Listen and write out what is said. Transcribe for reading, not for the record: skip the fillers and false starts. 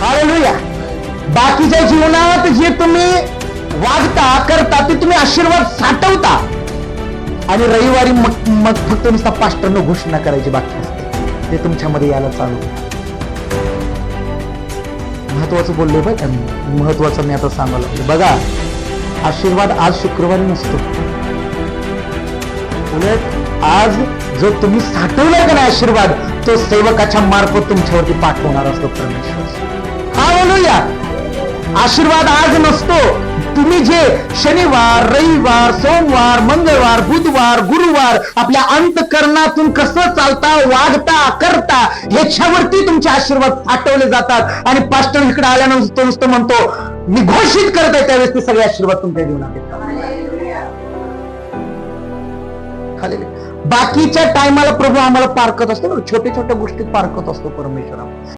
Hallelujah. बाकीच्या जीवनात जे तुम्ही वागता करता ते तुम्ही आशीर्वाद साठवता आणि रविवारी मग फक्त नुसता पास्टरनं घोषणा करायची बाकी असते, ते तुमच्यामध्ये यायला चालू. महत्वाचं बोलले बघ का मी, महत्वाचं मी आता सांगायला लागलो. बघा, आशीर्वाद आज शुक्रवारी नसतो. उलट आज जो तुम्ही साठवलाय का नाही आशीर्वाद, तो सेवकाच्या मार्फत तुमच्यावरती पाठवणार असतो परमेश्वर. हालेलुया. आशीर्वाद आज नसतो. तुम्ही जे शनिवार, रविवार, सोमवार, मंगळवार, बुधवार, गुरुवार आपल्या अंतःकरणातून कसं चालता, वागता, करता, ह्याच्यावरती तुमचे आशीर्वाद साठवले जातात. आणि पास्टर इकडे आल्यानंतर नुसतं म्हणतो मी घोषित करत आहे, त्यावेळेस ते सगळे आशीर्वाद तुमच्या जीवनात येतात. बाकीच्या टायमाला प्रभू आम्हाला पारखत असतो, छोट्या छोट्या गोष्टीत पारखत असतो परमेश्वर.